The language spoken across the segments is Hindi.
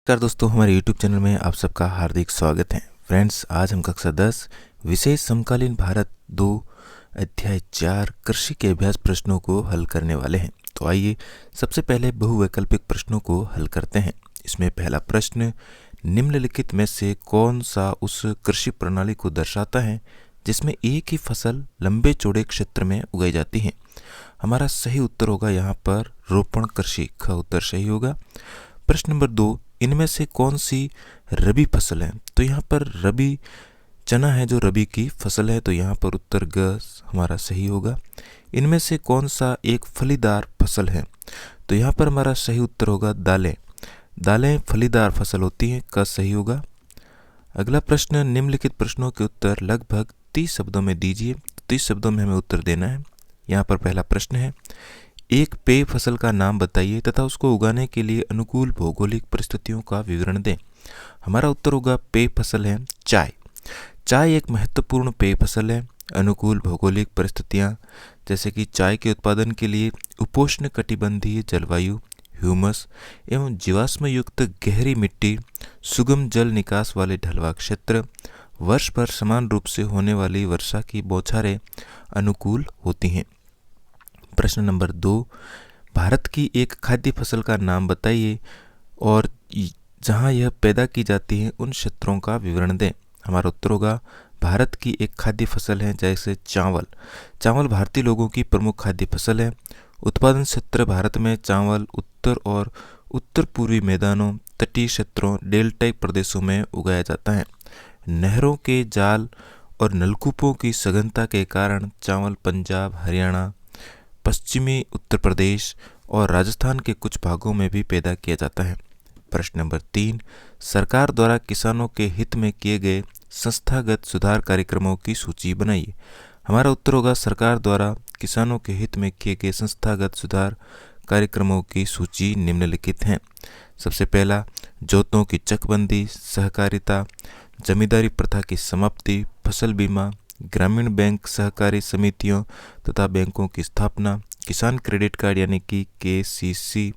नमस्कार दोस्तों, हमारे YouTube चैनल में आप सबका हार्दिक स्वागत है। फ्रेंड्स, आज हम कक्षा 10 विशेष समकालीन भारत 2 अध्याय 4 कृषि के अभ्यास प्रश्नों को हल करने वाले हैं। तो आइए सबसे पहले बहुवैकल्पिक प्रश्नों को हल करते हैं। इसमें पहला प्रश्न, निम्नलिखित में से कौन सा उस कृषि प्रणाली को दर्शाता है जिसमें एक ही फसल लंबे चौड़े क्षेत्र में उगाई जाती है। हमारा सही उत्तर होगा यहाँ पर रोपण कृषि का उत्तर सही होगा। प्रश्न नंबर 2, इनमें से कौन सी रबी फसल है? तो यहाँ पर रबी चना है जो रबी की फसल है, तो यहाँ पर उत्तर ग हमारा सही होगा। इनमें से कौन सा एक फलीदार फसल है? तो यहाँ पर हमारा सही उत्तर होगा दालें। दालें फलीदार फसल होती हैं, क सही होगा। अगला प्रश्न, निम्नलिखित प्रश्नों के उत्तर लगभग 30 शब्दों में दीजिए। 30 शब्दों में हमें उत्तर देना है। यहाँ पर पहला प्रश्न है, एक पेय फसल का नाम बताइए तथा उसको उगाने के लिए अनुकूल भौगोलिक परिस्थितियों का विवरण दें। हमारा उत्तर होगा पेय फसल है चाय। चाय एक महत्वपूर्ण पेय फसल है। अनुकूल भौगोलिक परिस्थितियां जैसे कि चाय के उत्पादन के लिए उपोष्ण कटिबंधीय जलवायु, ह्यूमस एवं जीवाश्म युक्त गहरी मिट्टी, सुगम जल निकास वाले ढलवा क्षेत्र, वर्ष भर समान रूप से होने वाली वर्षा की बौछारें अनुकूल होती हैं। प्रश्न नंबर 2, भारत की एक खाद्य फसल का नाम बताइए और जहां यह पैदा की जाती है उन क्षेत्रों का विवरण दें। हमारा उत्तर होगा भारत की एक खाद्य फसल है जैसे चावल। चावल भारतीय लोगों की प्रमुख खाद्य फसल है। उत्पादन क्षेत्र भारत में चावल उत्तर और उत्तर पूर्वी मैदानों, तटीय क्षेत्रों, डेल्टाई प्रदेशों में उगाया जाता है। नहरों के जाल और नलकूपों की सघनता के कारण चावल पंजाब, हरियाणा, पश्चिमी उत्तर प्रदेश और राजस्थान के कुछ भागों में भी पैदा किया जाता है। प्रश्न नंबर 3, सरकार द्वारा किसानों के हित में किए गए संस्थागत सुधार कार्यक्रमों की सूची बनाइए। हमारा उत्तर होगा सरकार द्वारा किसानों के हित में किए गए संस्थागत सुधार कार्यक्रमों की सूची निम्नलिखित हैं। सबसे पहला, जोतों की चकबंदी, सहकारिता, जमींदारी प्रथा की समाप्ति, फसल बीमा, ग्रामीण बैंक सहकारी समितियों तथा बैंकों की स्थापना, किसान क्रेडिट कार्ड यानी कि KCC,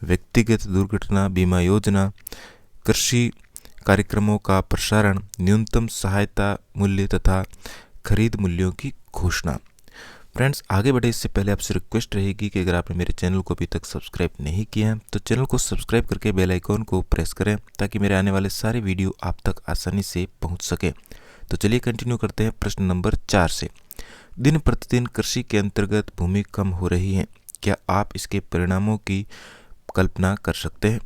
व्यक्तिगत दुर्घटना बीमा योजना, कृषि कार्यक्रमों का प्रसारण, न्यूनतम सहायता मूल्य तथा खरीद मूल्यों की घोषणा। फ्रेंड्स, आगे बढ़े इससे पहले आपसे रिक्वेस्ट रहेगी कि अगर आपने मेरे चैनल को अभी तक सब्सक्राइब नहीं किया है तो चैनल को सब्सक्राइब करके बेल आइकॉन को प्रेस करें ताकि मेरे आने वाले सारे वीडियो आप तक आसानी से पहुंच सके। तो चलिए कंटिन्यू करते हैं प्रश्न नंबर 4 से। दिन प्रतिदिन कृषि के अंतर्गत भूमि कम हो रही है, क्या आप इसके परिणामों की कल्पना कर सकते हैं?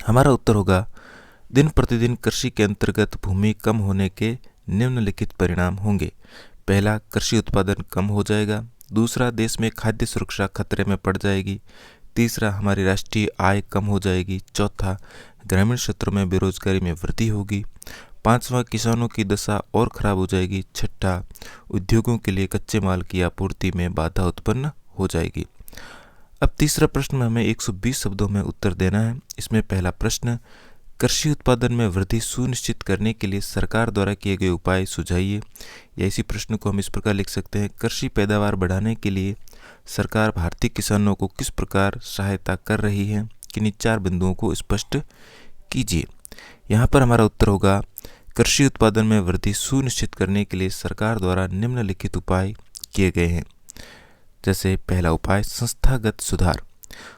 हमारा उत्तर होगा दिन प्रतिदिन कृषि के अंतर्गत भूमि कम होने के निम्नलिखित परिणाम होंगे। पहला, कृषि उत्पादन कम हो जाएगा। दूसरा, देश में खाद्य सुरक्षा खतरे में पड़ जाएगी। तीसरा, हमारी राष्ट्रीय आय कम हो जाएगी। चौथा, ग्रामीण क्षेत्रों में बेरोजगारी में वृद्धि होगी। पांचवा, किसानों की दशा और खराब हो जाएगी। छठा, उद्योगों के लिए कच्चे माल की आपूर्ति में बाधा उत्पन्न हो जाएगी। अब तीसरा प्रश्न में हमें 120 शब्दों में उत्तर देना है। इसमें पहला प्रश्न, कृषि उत्पादन में वृद्धि सुनिश्चित करने के लिए सरकार द्वारा किए गए उपाय सुझाइए। या इसी प्रश्न को हम इस प्रकार लिख सकते हैं, कृषि पैदावार बढ़ाने के लिए सरकार भारतीय किसानों को किस प्रकार सहायता कर रही है? किन्हीं 4 बिंदुओं को स्पष्ट कीजिए। यहाँ पर हमारा उत्तर होगा कृषि उत्पादन में वृद्धि सुनिश्चित करने के लिए सरकार द्वारा निम्नलिखित उपाय किए गए हैं। जैसे पहला उपाय, संस्थागत सुधार।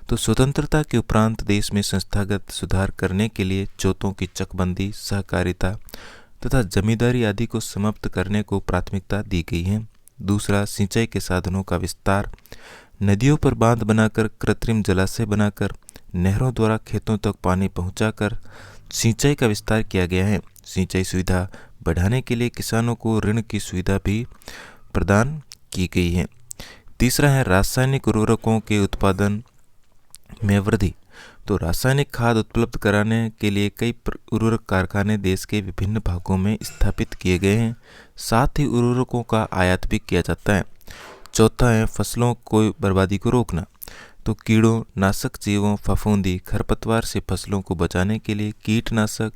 तो स्वतंत्रता के उपरांत देश में संस्थागत सुधार करने के लिए जोतों की चकबंदी, सहकारिता तथा जमींदारी आदि को समाप्त करने को प्राथमिकता दी गई है। दूसरा, सिंचाई के साधनों का विस्तार। नदियों पर बांध बनाकर, कृत्रिम जलाशय बनाकर, नहरों द्वारा खेतों तक पानी पहुंचाकर सिंचाई का विस्तार किया गया है। सिंचाई सुविधा बढ़ाने के लिए किसानों को ऋण की सुविधा भी प्रदान की गई है। तीसरा है रासायनिक उर्वरकों के उत्पादन में वृद्धि। तो रासायनिक खाद उपलब्ध कराने के लिए कई उर्वरक कारखाने देश के विभिन्न भागों में स्थापित किए गए हैं। साथ ही उर्वरकों का आयात भी किया जाता है। चौथा है फसलों को बर्बादी को रोकना। तो कीड़ों, नाशक जीवों, फफूंदी, खरपतवार से फसलों को बचाने के लिए कीटनाशक,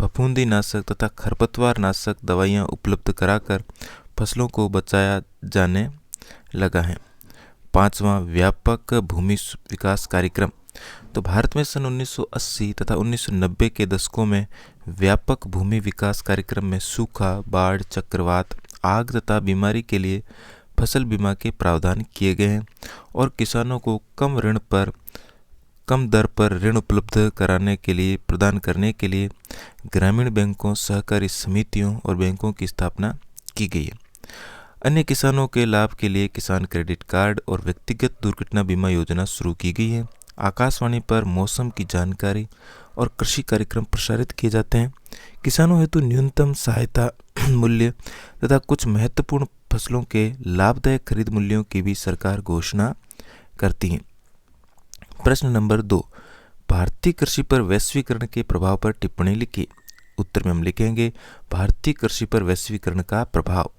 फफूंदी नाशक तथा खरपतवार नाशक दवाइयाँ उपलब्ध कराकर फसलों को बचाया जाने लगा है। पांचवा, व्यापक भूमि विकास कार्यक्रम। तो भारत में सन 1980 तथा 1990 के दशकों में व्यापक भूमि विकास कार्यक्रम में सूखा, बाढ़, चक्रवात, आग तथा बीमारी के लिए फसल बीमा के प्रावधान किए गए हैं और किसानों को कम दर पर ऋण उपलब्ध प्रदान करने के लिए ग्रामीण बैंकों, सहकारी समितियों और बैंकों की स्थापना की गई है। अन्य किसानों के लाभ के लिए किसान क्रेडिट कार्ड और व्यक्तिगत दुर्घटना बीमा योजना शुरू की गई है। आकाशवाणी पर मौसम की जानकारी और कृषि कार्यक्रम प्रसारित किए जाते हैं। किसानों हेतु न्यूनतम सहायता मूल्य तथा कुछ महत्वपूर्ण फसलों के लाभदायक खरीद मूल्यों की भी सरकार घोषणा करती है। प्रश्न नंबर 2, भारतीय कृषि पर वैश्वीकरण के प्रभाव पर टिप्पणी लिखिए। उत्तर में हम लिखेंगे भारतीय कृषि पर वैश्वीकरण का प्रभाव।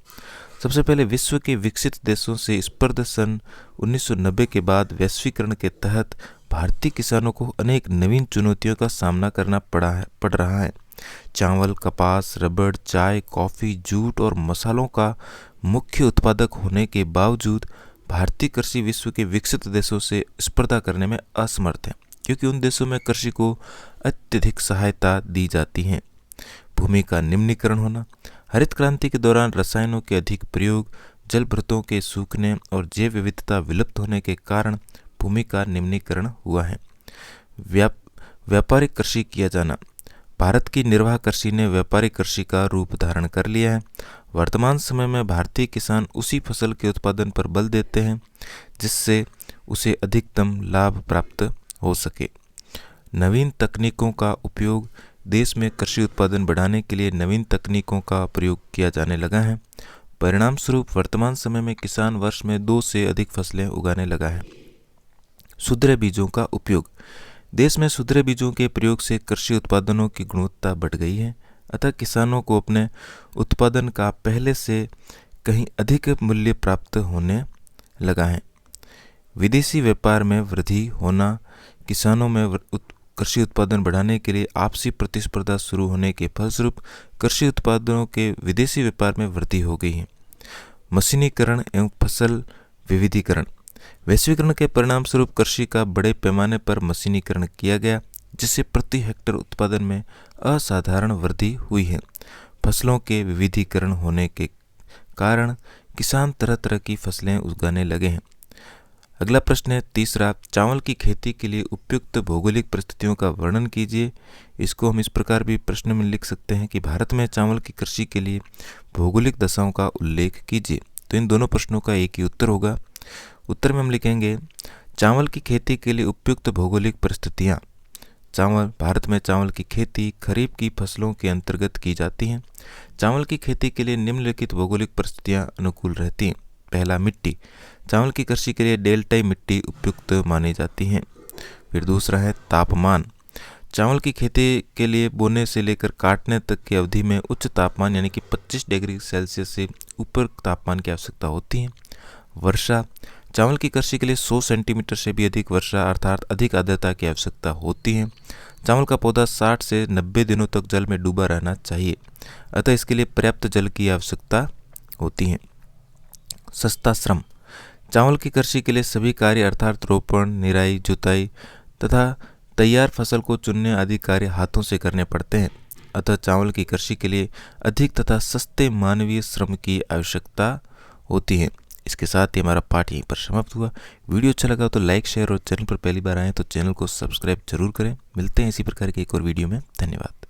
सबसे पहले, विश्व के विकसित देशों से स्पर्धा सन 1990 के बाद वैश्वीकरण के तहत भारतीय किसानों को अनेक नवीन चुनौतियों का सामना करना पड़ रहा है। चावल, कपास, रबड़, चाय, कॉफ़ी, जूट और मसालों का मुख्य उत्पादक होने के बावजूद भारतीय कृषि विश्व के विकसित देशों से स्पर्धा करने में असमर्थ है, क्योंकि उन देशों में कृषि को अत्यधिक सहायता दी जाती है। भूमि का निम्नीकरण होना। हरित क्रांति के दौरान रसायनों के अधिक प्रयोग, जलभृतों के सूखने और जैव विविधता विलुप्त होने के कारण भूमि का निम्नीकरण हुआ है। व्यापारिक कृषि किया जाना। भारत की निर्वाह कृषि ने व्यापारिक कृषि का रूप धारण कर लिया है। वर्तमान समय में भारतीय किसान उसी फसल के उत्पादन पर बल देते हैं जिससे उसे अधिकतम लाभ प्राप्त हो सके। नवीन तकनीकों का उपयोग। देश में कृषि उत्पादन बढ़ाने के लिए नवीन तकनीकों का प्रयोग किया जाने लगा है। परिणाम स्वरूप वर्तमान समय में किसान वर्ष में 2 से अधिक फसलें उगाने लगा है। सुधरे बीजों का उपयोग। देश में सुधरे बीजों के प्रयोग से कृषि उत्पादनों की गुणवत्ता बढ़ गई है, अतः किसानों को अपने उत्पादन का पहले से कहीं अधिक मूल्य प्राप्त होने लगा है। विदेशी व्यापार में वृद्धि होना। किसानों में कृषि उत्पादन बढ़ाने के लिए आपसी प्रतिस्पर्धा शुरू होने के फलस्वरूप कृषि उत्पादनों के विदेशी व्यापार में वृद्धि हो गई है। मशीनीकरण एवं फसल विविधीकरण। वैश्वीकरण के परिणाम स्वरूप कृषि का बड़े पैमाने पर मशीनीकरण किया गया, जिससे प्रति हेक्टेयर उत्पादन में असाधारण वृद्धि हुई है। फसलों के विविधीकरण होने के कारण किसान तरह तरह की फसलें उगाने लगे हैं। अगला प्रश्न है तीसरा, चावल की खेती के लिए उपयुक्त भौगोलिक परिस्थितियों का वर्णन कीजिए। इसको हम इस प्रकार भी प्रश्न में लिख सकते हैं कि भारत में चावल की कृषि के लिए भौगोलिक दशाओं का उल्लेख कीजिए। तो इन दोनों प्रश्नों का एक ही उत्तर होगा। उत्तर में हम लिखेंगे चावल की खेती के लिए उपयुक्त भौगोलिक परिस्थितियाँ। भारत में चावल की खेती खरीफ की फसलों के अंतर्गत की जाती है। चावल की खेती के लिए निम्नलिखित भौगोलिक परिस्थितियाँ अनुकूल रहती हैं। पहला, मिट्टी। चावल की कृषि के लिए डेल्टाई मिट्टी उपयुक्त मानी जाती है। फिर दूसरा है तापमान। चावल की खेती के लिए बोने से लेकर काटने तक की अवधि में उच्च तापमान यानी कि 25 डिग्री सेल्सियस से ऊपर तापमान की आवश्यकता होती है। वर्षा। चावल की कृषि के लिए 100 सेंटीमीटर से भी अधिक वर्षा अर्थात अधिक आर्द्रता की आवश्यकता होती है। चावल का पौधा 60 से 90 दिनों तक जल में डूबा रहना चाहिए, अतः इसके लिए पर्याप्त जल की आवश्यकता होती है। सस्ता श्रम। चावल की कृषि के लिए सभी कार्य अर्थात रोपण, निराई, जुताई तथा तैयार फसल को चुनने आदि कार्य हाथों से करने पड़ते हैं, अतः चावल की कृषि के लिए अधिक तथा सस्ते मानवीय श्रम की आवश्यकता होती है। इसके साथ ही हमारा पाठ यहीं पर समाप्त हुआ। वीडियो अच्छा लगा तो लाइक, शेयर और चैनल पर पहली बार आए तो चैनल को सब्सक्राइब जरूर करें। मिलते हैं इसी प्रकार के एक और वीडियो में। धन्यवाद।